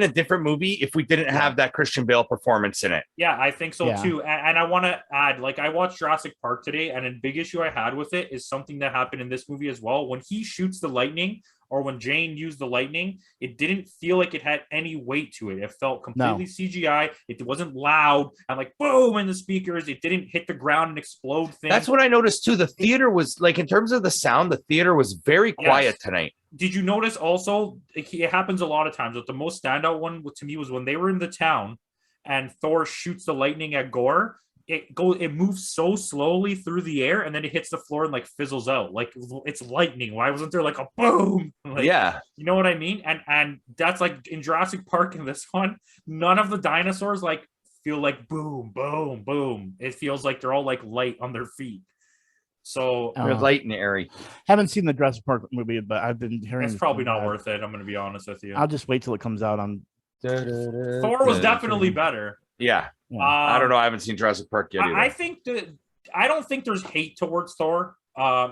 [SPEAKER 3] a different movie if we didn't have that Christian Bale performance in it.
[SPEAKER 1] Yeah, I think so too. And I want to add, like, I watched Jurassic Park today, and a big issue I had with it is something that happened in this movie as well. When he shoots the lightning, or when Jane used the lightning, it didn't feel like it had any weight to it. It felt completely CGI. It wasn't loud and like boom in the speakers. It didn't hit the ground and explode things.
[SPEAKER 3] That's what I noticed too. The theater was like, in terms of the sound, the theater was very quiet tonight.
[SPEAKER 1] Did you notice also, it happens a lot of times, but the most standout one to me was when they were in the town and Thor shoots the lightning at Gore. It moves so slowly through the air and then it hits the floor and like fizzles out. Like it's lightning. Why wasn't there like a boom? Like,
[SPEAKER 3] yeah.
[SPEAKER 1] You know what I mean? And that's like in Jurassic Park in this one, none of the dinosaurs like feel like boom, boom, boom. It feels like they're all like light on their feet. So
[SPEAKER 3] they're light and airy.
[SPEAKER 2] Haven't seen the Jurassic Park movie, but I've been hearing
[SPEAKER 1] it's probably not worth it. I'm going to be honest with you.
[SPEAKER 2] I'll just wait till it comes out on.
[SPEAKER 1] Thor was definitely better.
[SPEAKER 3] Yeah. I don't know. I haven't seen Jurassic Park yet either.
[SPEAKER 1] I don't think there's hate towards Thor.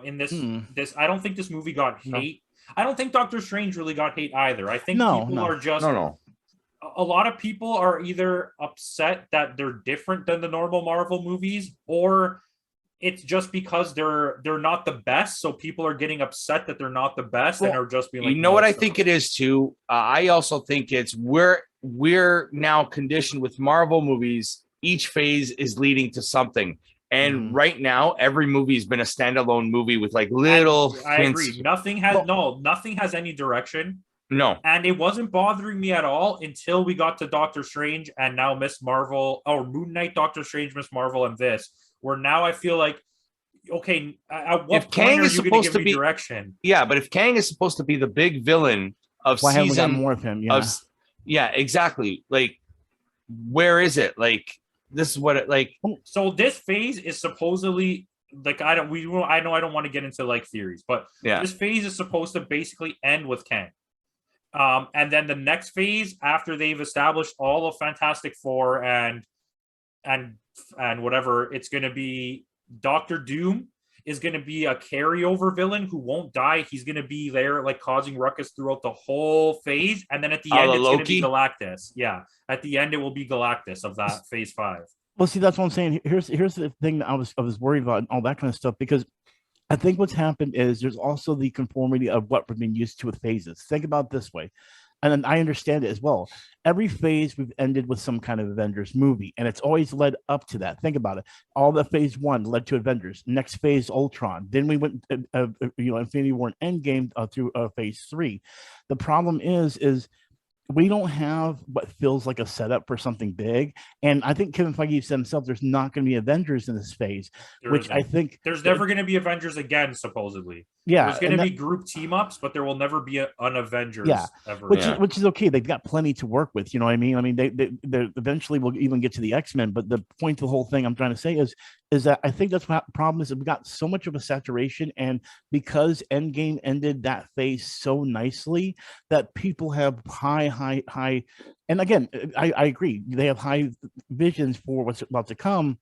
[SPEAKER 1] In this, I don't think this movie got hate. I don't think Doctor Strange really got hate either. I think people are just a lot of people are either upset that they're different than the normal Marvel movies, or it's just because they're not the best. So people are getting upset that they're not the best and are just being like,
[SPEAKER 3] you know what I think it is too. I also think it's we're now conditioned with Marvel movies. Each phase is leading to something. And right now, every movie has been a standalone movie with like little
[SPEAKER 1] I
[SPEAKER 3] hints.
[SPEAKER 1] agree. Nothing has any direction.
[SPEAKER 3] No.
[SPEAKER 1] And it wasn't bothering me at all until we got to Doctor Strange and now Miss Marvel, or Moon Knight, Doctor Strange, Miss Marvel, and this, where now I feel like, okay, at what point are you going to give me direction?
[SPEAKER 3] Yeah, but if Kang is supposed to be the big villain of
[SPEAKER 2] why haven't we
[SPEAKER 3] season
[SPEAKER 2] got more of him?
[SPEAKER 3] Yeah, exactly. Like, where is it? Like, this is what it like.
[SPEAKER 1] So this phase is supposedly like I know I don't want to get into like theories, but this phase is supposed to basically end with Kang. And then the next phase, after they've established all of Fantastic Four and whatever, it's going to be Doctor Doom is going to be a carryover villain who won't die. He's going to be there like causing ruckus throughout the whole phase. And then at the end, it's going to be Galactus. Yeah. At the end, it will be Galactus of that phase 5.
[SPEAKER 2] Well, see, that's what I'm saying. Here's the thing that I was worried about and all that kind of stuff, because I think what's happened is there's also the conformity of what we've been used to with phases. Think about it this way. And I understand it as well. Every phase we've ended with some kind of Avengers movie, and it's always led up to that. Think about it. All the phase 1 led to Avengers. Next phase, Ultron. Then we went, Infinity War and Endgame through phase 3. The problem is we don't have what feels like a setup for something big. And I think Kevin Feige said himself, there's not going to be Avengers in this phase, I think
[SPEAKER 1] there's never going to be Avengers again, supposedly.
[SPEAKER 2] Yeah.
[SPEAKER 1] There's going to be group team ups, but there will never be an Avengers ever.
[SPEAKER 2] Which is okay. They've got plenty to work with. You know what I mean? I mean, they eventually will even get to the X-Men, but the point of the whole thing I'm trying to say is that I think that's what the problem is. That we got so much of a saturation, and because Endgame ended that phase so nicely that people have high. And again, I agree. They have high visions for what's about to come.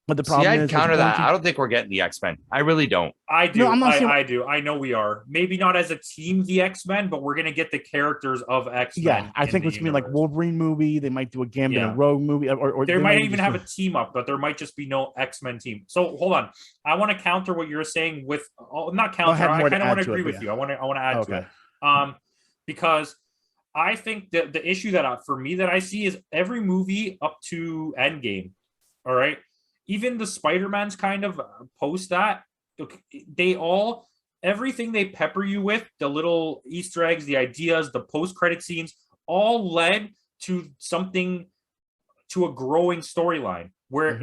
[SPEAKER 2] But the problem
[SPEAKER 3] I'd counter that. I don't think we're getting the X-Men. I really don't.
[SPEAKER 1] I do. No, I do. I know we are. Maybe not as a team, the X-Men, but we're going to get the characters of X-Men.
[SPEAKER 2] Yeah, I think it's going to be like Wolverine movie. They might do a Gambit and Rogue movie. Or
[SPEAKER 1] they might even have a team up, but there might just be no X-Men team. So hold on. I want to counter what you're saying with not counter. I kind of want to agree with you. I want to add to it. Because I think that the issue that for me that I see is every movie up to Endgame. All right. Even the Spider-Mans kind of post that. Everything they pepper you with, the little Easter eggs, the ideas, the post-credit scenes, all led to something, to a growing storyline. Where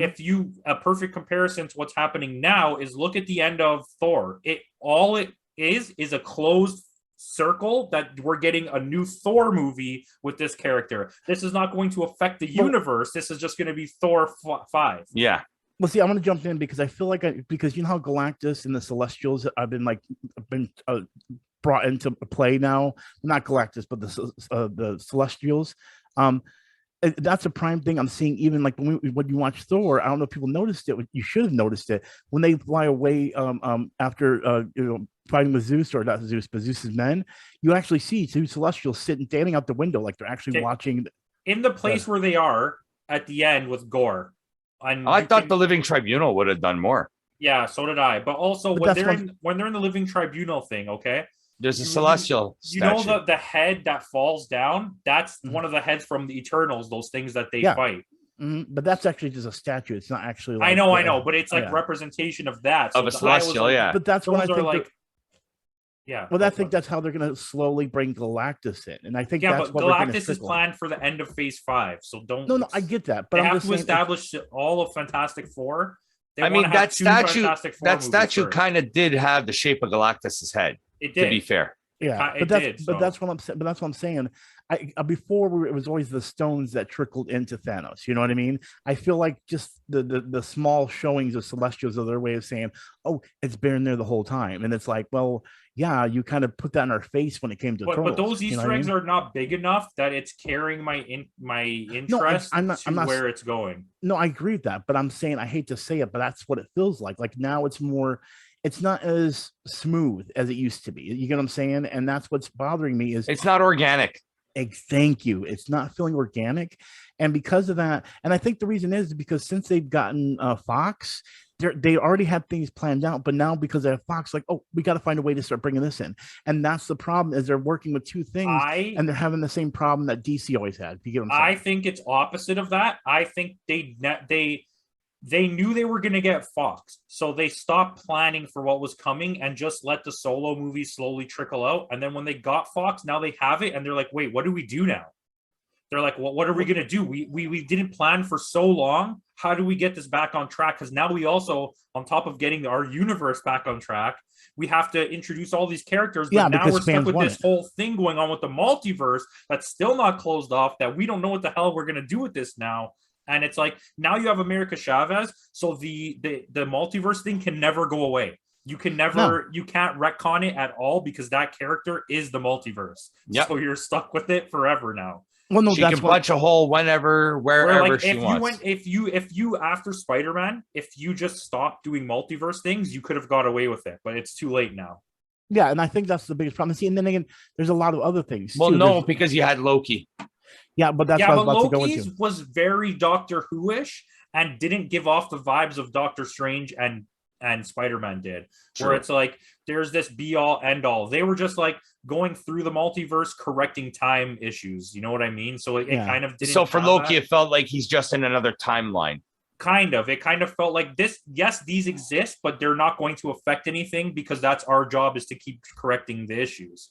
[SPEAKER 1] a perfect comparison to what's happening now is look at the end of Thor. All it is a closed circle that we're getting a new Thor movie with this character. This is not going to affect the universe. This is just going to be Thor 5.
[SPEAKER 3] Yeah.
[SPEAKER 2] Well, see, I'm going to jump in because I feel like because you know how Galactus and the Celestials have been brought into play now. Not Galactus, but the Celestials. That's a prime thing I'm seeing. Even like when you watch Thor, I don't know if people noticed it. You should have noticed it when they fly away after fighting with Zeus, or not Zeus, but Zeus's men. You actually see two Celestials standing out the window, like they're actually watching
[SPEAKER 1] in the place where they are at the end with Gore. And
[SPEAKER 3] I thought the Living Tribunal would have done more.
[SPEAKER 1] Yeah, so did I. But also when they're in the Living Tribunal thing, okay,
[SPEAKER 3] There's a celestial.
[SPEAKER 1] You know
[SPEAKER 3] statue.
[SPEAKER 1] the head that falls down? That's one of the heads from the Eternals. Those things that they fight.
[SPEAKER 2] But that's actually just a statue. It's not actually. Like,
[SPEAKER 1] I know, but it's like representation of that.
[SPEAKER 3] Of a celestial,
[SPEAKER 1] like,
[SPEAKER 2] But that's what I think.
[SPEAKER 1] Like, yeah.
[SPEAKER 2] Well, I think that's how they're going to slowly bring Galactus in, and I think that's
[SPEAKER 1] but
[SPEAKER 2] what
[SPEAKER 1] Galactus is planned for the end of Phase 5. So don't.
[SPEAKER 2] No, I get that, but
[SPEAKER 1] they
[SPEAKER 2] I'm
[SPEAKER 1] have
[SPEAKER 2] just
[SPEAKER 1] to
[SPEAKER 2] saying
[SPEAKER 1] establish all of Fantastic Four.
[SPEAKER 3] I mean, that statue kind of did have the shape of Galactus's head.
[SPEAKER 1] It did.
[SPEAKER 3] To be fair.
[SPEAKER 2] Yeah, but that's what I'm saying. But that's what I'm saying. Before it was always the stones that trickled into Thanos. You know what I mean? I feel like just the small showings of Celestials are their way of saying, "Oh, it's been there the whole time," and it's like, well, yeah, you kind of put that in our face when it came to.
[SPEAKER 1] But those Easter eggs are not big enough that it's carrying my interest to where it's going.
[SPEAKER 2] No, I agree with that, but I'm saying I hate to say it, but that's what it feels like. Like now, it's more. It's not as smooth as it used to be. You get what I'm saying? And that's what's bothering me is
[SPEAKER 3] it's not organic.
[SPEAKER 2] Thank you. It's not feeling organic. And because of that, and I think the reason is because since they've gotten Fox, they already had things planned out. But now because they have Fox, like, oh, we got to find a way to start bringing this in. And that's the problem is they're working with two things and they're having the same problem that DC always had. You get what I'm saying?
[SPEAKER 1] I think it's opposite of that. I think they knew they were going to get Fox, so they stopped planning for what was coming and just let the solo movies slowly trickle out. And then when they got Fox, now they have it, and they're like, "Wait, what do we do now?" They're like, "Well, what are we going to do? We didn't plan for so long. How do we get this back on track? Because now we also, on top of getting our universe back on track, we have to introduce all these characters. But now we're stuck with this whole thing going on with the multiverse that's still not closed off. That we don't know what the hell we're going to do with this now." And it's like, now you have America Chavez, so the multiverse thing can never go away. You can never, you can't retcon it at all because that character is the multiverse. Yep. So you're stuck with it forever now.
[SPEAKER 3] Well, no, she can punch a hole whenever, wherever she wants.
[SPEAKER 1] If you after Spider-Man, if you just stopped doing multiverse things, you could have got away with it, but it's too late now.
[SPEAKER 2] Yeah, and I think that's the biggest problem. See, and then again, there's a lot of other things.
[SPEAKER 3] Well, no, because you had Loki.
[SPEAKER 2] Yeah, but that's what I was about to go
[SPEAKER 1] into. Was very Doctor Who-ish and didn't give off the vibes of Doctor Strange and Spider-Man did. True. Where it's like there's this be-all, end-all. They were just like going through the multiverse, correcting time issues. You know what I mean? So it kind of didn't.
[SPEAKER 3] So for Loki, it felt like he's just in another timeline.
[SPEAKER 1] Kind of. It kind of felt like this. Yes, these exist, but they're not going to affect anything because that's our job is to keep correcting the issues,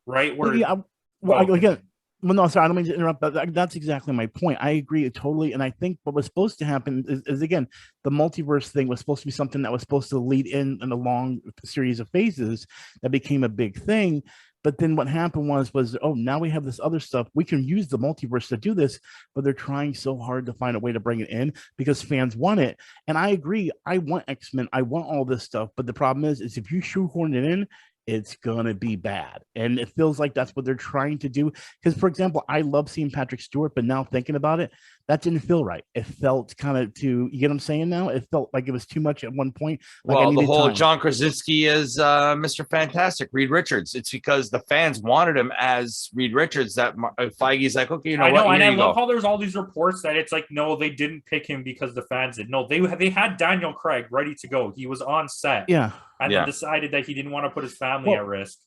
[SPEAKER 1] right? Where
[SPEAKER 2] again. Well, no, sorry, I don't mean to interrupt. That's exactly my point. I agree totally. And I think what was supposed to happen is again, the multiverse thing was supposed to be something that was supposed to lead in a long series of phases that became a big thing. But then what happened was, oh, now we have this other stuff. We can use the multiverse to do this, but they're trying so hard to find a way to bring it in because fans want it. And I agree. I want X-Men. I want all this stuff. But the problem is if you shoehorn it in, it's gonna be bad, and it feels like that's what they're trying to do. Because, for example, I love seeing Patrick Stewart, but now thinking about it, that didn't feel right. It felt kind of you get what I'm saying? Now it felt like it was too much at one point. Like
[SPEAKER 3] well, the whole time. John Krasinski is Mr. Fantastic, Reed Richards. It's because the fans wanted him as Reed Richards. That Feige's like, okay, you know what?
[SPEAKER 1] And I love how there's all these reports that it's like, no, they didn't pick him because the fans did. No, they had Daniel Craig ready to go. He was on set.
[SPEAKER 2] Yeah.
[SPEAKER 1] And then decided that he didn't want to put his family at risk.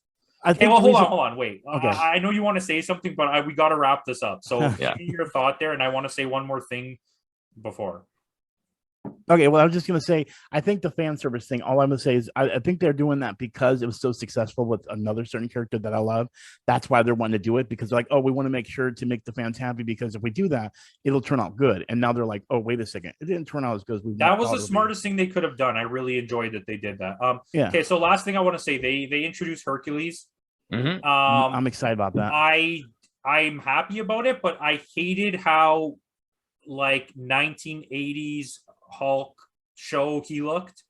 [SPEAKER 2] Hold
[SPEAKER 1] on, wait. Okay. I know you want to say something, but we got to wrap this up. So give me your thought there, and I want to say one more thing before.
[SPEAKER 2] Okay, well, I was just going to say, I think the fan service thing, all I'm going to say is I think they're doing that because it was so successful with another certain character that I love. That's why they're wanting to do it, because they're like, oh, we want to make sure to make the fans happy, because if we do that, it'll turn out good. And now they're like, oh, wait a second. It didn't turn out as good as we
[SPEAKER 1] That was the smartest thing they could have done. I really enjoyed that they did that. Okay, so last thing I want to say, they introduced Hercules.
[SPEAKER 3] Mm-hmm.
[SPEAKER 2] I'm excited about that.
[SPEAKER 1] I'm happy about it, but I hated how like 1980s Hulk show he looked.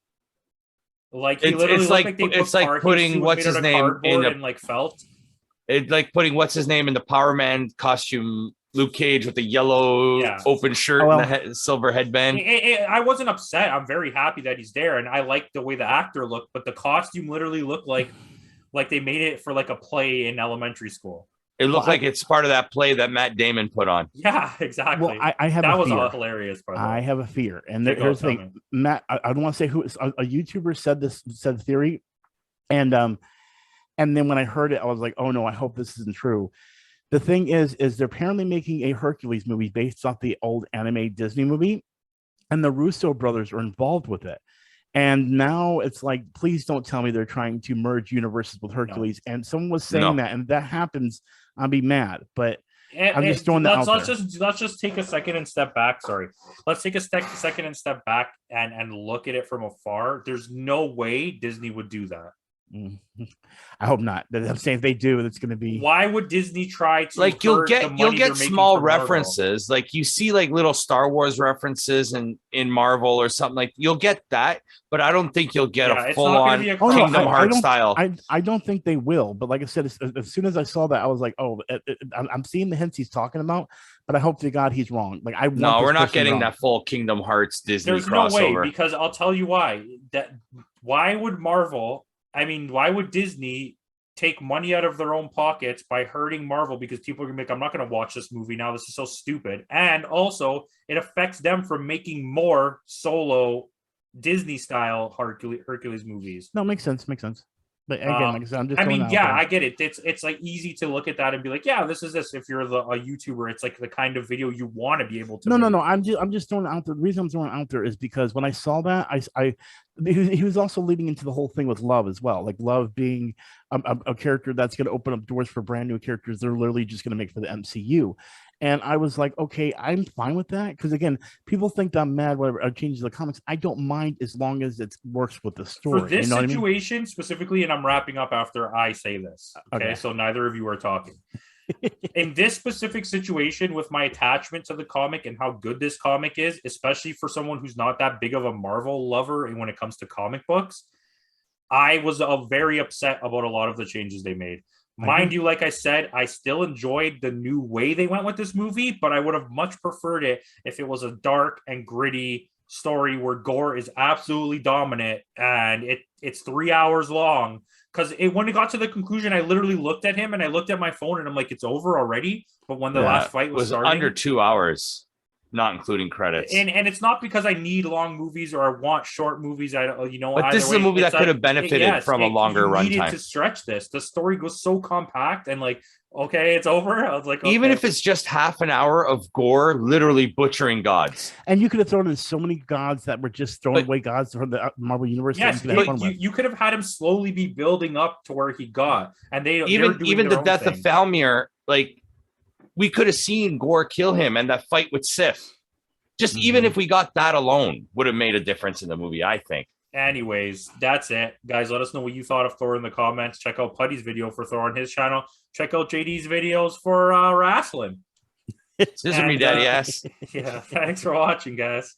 [SPEAKER 1] Like he literally
[SPEAKER 3] it's like putting what's his name in
[SPEAKER 1] and like felt.
[SPEAKER 3] It's like putting what's his name in the Power Man costume, Luke Cage with the yellow open shirt and the silver headband.
[SPEAKER 1] I wasn't upset. I'm very happy that he's there, and I like the way the actor looked, but the costume literally looked like they made it for like a play in elementary school.
[SPEAKER 3] It looked like it's part of that play that Matt Damon put on.
[SPEAKER 1] Yeah, exactly.
[SPEAKER 2] Well, I have
[SPEAKER 1] that
[SPEAKER 2] a
[SPEAKER 1] was
[SPEAKER 2] fear.
[SPEAKER 1] All hilarious. By the way.
[SPEAKER 2] I have a fear, and here's the thing, Matt. I don't want to say who. A YouTuber said the theory, and And then when I heard it, I was like, oh no, I hope this isn't true. The thing is they're apparently making a Hercules movie based off the old anime Disney movie, and the Russo brothers are involved with it. And now it's like, please don't tell me they're trying to merge universes with Hercules. No. And someone was saying that, and if that happens, I'll be mad. But I'm just throwing that out there.
[SPEAKER 1] Let's just take a second and step back. Sorry, let's take a second and step back and look at it from afar. There's no way Disney would do that.
[SPEAKER 2] I hope not. I'm saying if they do, it's going to be.
[SPEAKER 1] Why would Disney try to
[SPEAKER 3] like you'll get small references, like you see like little Star Wars references in Marvel or something, like you'll get that, but I don't think you'll get a full on Kingdom Hearts style.
[SPEAKER 2] I don't think they will, but like I said, as soon as I saw that, I was like, oh, I'm seeing the hints he's talking about, but I hope to God he's wrong. Like
[SPEAKER 3] we're not getting that full Kingdom Hearts Disney crossover.
[SPEAKER 1] There's no way, because I'll tell you why. Why would Disney take money out of their own pockets by hurting Marvel? Because people are going to be like, I'm not going to watch this movie now. This is so stupid. And also, it affects them from making more solo Disney-style Hercules movies.
[SPEAKER 2] No, makes sense. But again, like I said, I'm just.
[SPEAKER 1] I get it. It's like easy to look at that and be like, yeah, this is this. If you're a YouTuber, it's like the kind of video you want to be able to.
[SPEAKER 2] No. I'm just throwing it out there. The reason I'm throwing it out there is because when I saw that, he was also leading into the whole thing with Love as well. Like Love being a character that's going to open up doors for brand new characters. They're literally just going to make for the MCU. And I was like, okay, I'm fine with that. Because again, people think that I'm mad, whatever, changes the comics. I don't mind as long as it works with the story.
[SPEAKER 1] For this situation specifically, and I'm wrapping up after I say this. Okay. So neither of you are talking. In this specific situation, with my attachment to the comic and how good this comic is, especially for someone who's not that big of a Marvel lover and when it comes to comic books, I was very upset about a lot of the changes they made. Mind you, like I said, I still enjoyed the new way they went with this movie, but I would have much preferred it if it was a dark and gritty story where gore is absolutely dominant and it's 3 hours long. Because when it got to the conclusion, I literally looked at him and I looked at my phone and I'm like, it's over already. But when the last fight was starting,
[SPEAKER 3] under 2 hours, not including credits.
[SPEAKER 1] And it's not because I need long movies or I want short movies.
[SPEAKER 3] But this is a movie that could have benefited from a longer runtime.
[SPEAKER 1] Needed to stretch this. The story goes so compact and like, okay, it's over. I was like, okay.
[SPEAKER 3] Even if it's just half an hour of gore, literally butchering gods.
[SPEAKER 2] And you could have thrown in so many gods that were just throwing away gods from the Marvel universe.
[SPEAKER 1] Yes, you could have had him slowly be building up to where he got. And
[SPEAKER 3] even the death of Falmir, like, we could have seen Gore kill him and that fight with Sif. Just even if we got that alone would have made a difference in the movie, I think.
[SPEAKER 1] Anyways, that's it. Guys, let us know what you thought of Thor in the comments. Check out Putty's video for Thor on his channel. Check out JD's videos for wrestling.
[SPEAKER 3] Scissor me, daddy ass.
[SPEAKER 1] Yeah, thanks for watching, guys.